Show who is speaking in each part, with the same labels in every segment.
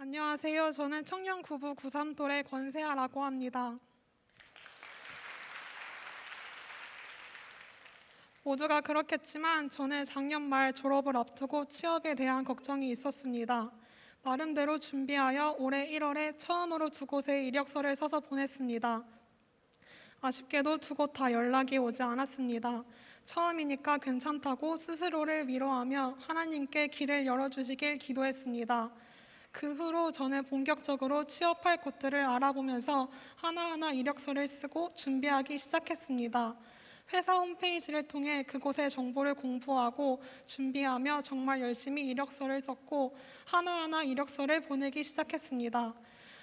Speaker 1: 안녕하세요. 저는 청년구부 93돌의 권세아라고 합니다. 모두가 그렇겠지만 저는 작년 말 졸업을 앞두고 취업에 대한 걱정이 있었습니다. 나름대로 준비하여 올해 1월에 처음으로 두 곳에 이력서를 써서 보냈습니다. 아쉽게도 두 곳 다 연락이 오지 않았습니다. 처음이니까 괜찮다고 스스로를 위로하며 하나님께 길을 열어주시길 기도했습니다. 그 후로 저는 본격적으로 취업할 곳들을 알아보면서 하나하나 이력서를 쓰고 준비하기 시작했습니다. 회사 홈페이지를 통해 그곳의 정보를 공부하고 준비하며 정말 열심히 이력서를 썼고 하나하나 이력서를 보내기 시작했습니다.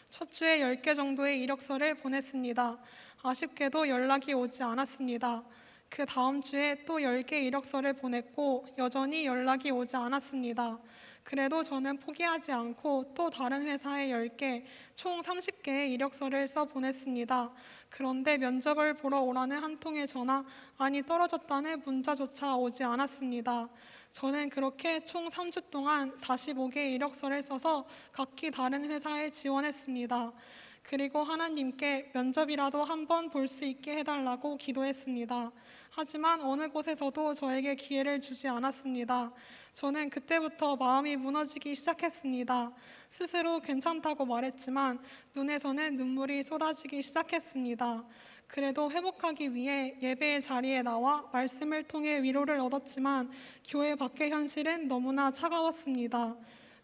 Speaker 1: 첫 주에 10개 정도의 이력서를 보냈습니다. 아쉽게도 연락이 오지 않았습니다. 그 다음 주에 또 10개 이력서를 보냈고 여전히 연락이 오지 않았습니다. 그래도 저는 포기하지 않고 또 다른 회사에 10개, 총 30개의 이력서를 써 보냈습니다. 그런데 면접을 보러 오라는 한 통의 전화, 아니 떨어졌다는 문자조차 오지 않았습니다. 저는 그렇게 총 3주 동안 45개의 이력서를 써서 각기 다른 회사에 지원했습니다. 그리고 하나님께 면접이라도 한번 볼 수 있게 해달라고 기도했습니다. 하지만 어느 곳에서도 저에게 기회를 주지 않았습니다. 저는 그때부터 마음이 무너지기 시작했습니다. 스스로 괜찮다고 말했지만 눈에서는 눈물이 쏟아지기 시작했습니다. 그래도 회복하기 위해 예배의 자리에 나와 말씀을 통해 위로를 얻었지만 교회 밖의 현실은 너무나 차가웠습니다.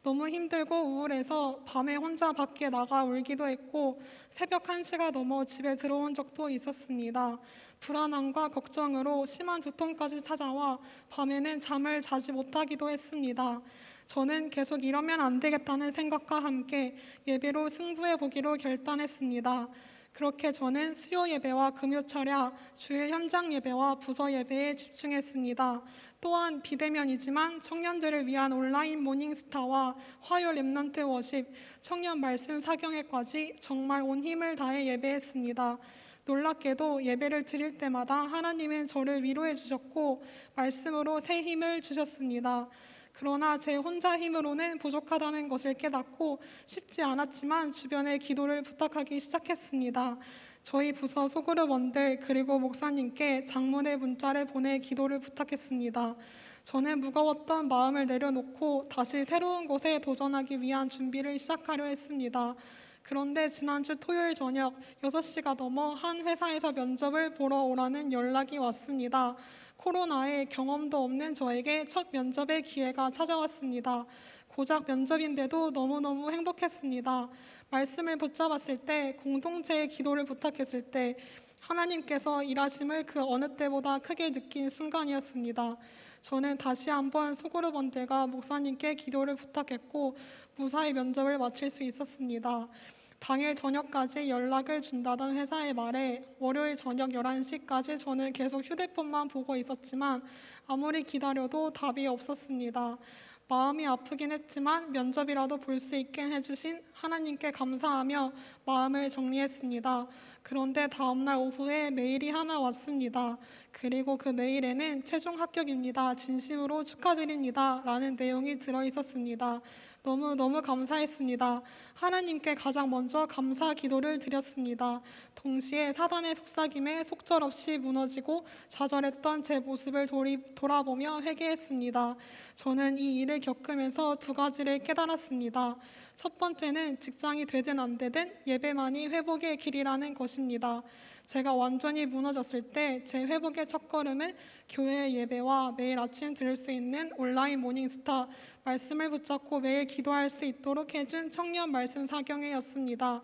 Speaker 1: 너무 힘들고 우울해서 밤에 혼자 밖에 나가 울기도 했고 새벽 1시가 넘어 집에 들어온 적도 있었습니다. 불안함과 걱정으로 심한 두통까지 찾아와 밤에는 잠을 자지 못하기도 했습니다. 저는 계속 이러면 안 되겠다는 생각과 함께 예배로 승부해 보기로 결단했습니다. 그렇게 저는 수요 예배와 금요 철야, 주일 현장 예배와 부서 예배에 집중했습니다. 또한 비대면이지만 청년들을 위한 온라인 모닝스타와 화요 렘넌트 워십, 청년 말씀 사경회까지 정말 온 힘을 다해 예배했습니다. 놀랍게도 예배를 드릴 때마다 하나님은 저를 위로해 주셨고 말씀으로 새 힘을 주셨습니다. 그러나 제 혼자 힘으로는 부족하다는 것을 깨닫고 쉽지 않았지만 주변에 기도를 부탁하기 시작했습니다. 저희 부서 소그룹원들 그리고 목사님께 장문의 문자를 보내 기도를 부탁했습니다. 저는 무거웠던 마음을 내려놓고 다시 새로운 곳에 도전하기 위한 준비를 시작하려 했습니다. 그런데 지난주 토요일 저녁 6시가 넘어 한 회사에서 면접을 보러 오라는 연락이 왔습니다. 코로나에 경험도 없는 저에게 첫 면접의 기회가 찾아왔습니다. 고작 면접인데도 너무너무 행복했습니다. 말씀을 붙잡았을 때, 공동체의 기도를 부탁했을 때 하나님께서 일하심을 그 어느 때보다 크게 느낀 순간이었습니다. 저는 다시 한번 소그룹원들과 목사님께 기도를 부탁했고 무사히 면접을 마칠 수 있었습니다. 당일 저녁까지 연락을 준다던 회사의 말에 월요일 저녁 11시까지 저는 계속 휴대폰만 보고 있었지만 아무리 기다려도 답이 없었습니다. 마음이 아프긴 했지만 면접이라도 볼 수 있게 해주신 하나님께 감사하며 마음을 정리했습니다. 그런데 다음날 오후에 메일이 하나 왔습니다. 그리고 그 메일에는 최종 합격입니다. 진심으로 축하드립니다. 라는 내용이 들어있었습니다. 너무너무 감사했습니다. 하나님께 가장 먼저 감사 기도를 드렸습니다. 동시에 사단의 속삭임에 속절없이 무너지고 좌절했던 제 모습을 돌아보며 회개했습니다. 저는 이 일을 겪으면서 두 가지를 깨달았습니다. 첫 번째는 직장이 되든 안 되든 예배만이 회복의 길이라는 것입니다. 제가 완전히 무너졌을 때 제 회복의 첫걸음은 교회 예배와 매일 아침 들을 수 있는 온라인 모닝스타, 말씀을 붙잡고 매일 기도할 수 있도록 해준 청년 말씀 사경회였습니다.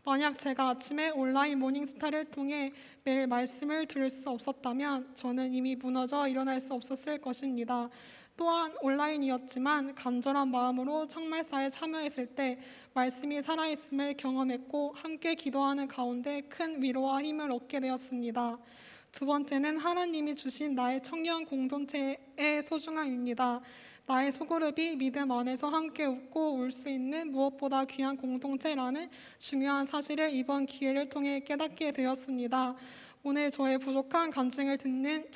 Speaker 1: 만약 제가 아침에 온라인 모닝스타를 통해 매일 말씀을 들을 수 없었다면 저는 이미 무너져 일어날 수 없었을 것입니다. 또한 온라인이었지만 간절한 마음으로 청말사에 참여했을 때 말씀이 살아있음을 경험했고 함께 기도하는 가운데 큰 위로와 힘을 얻게 되었습니다. 두 번째는 하나님이 주신 나의 청년 공동체의 소중함입니다. 나의 소그룹이 믿음 안에서 함께 웃고 울 수 있는 무엇보다 귀한 공동체라는 중요한 사실을 이번 기회를 통해 깨닫게 되었습니다. 오늘 저의 부족한 간증을 듣는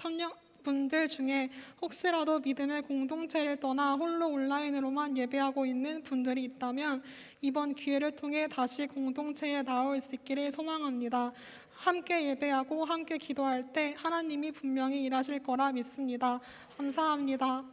Speaker 1: 분들 중에 혹시라도 믿음의 공동체를 떠나 홀로 온라인으로만 예배하고 있는 분들이 있다면 이번 기회를 통해 다시 공동체에 나올 수 있기를 소망합니다. 함께 예배하고 함께 기도할 때 하나님이 분명히 일하실 거라 믿습니다. 감사합니다.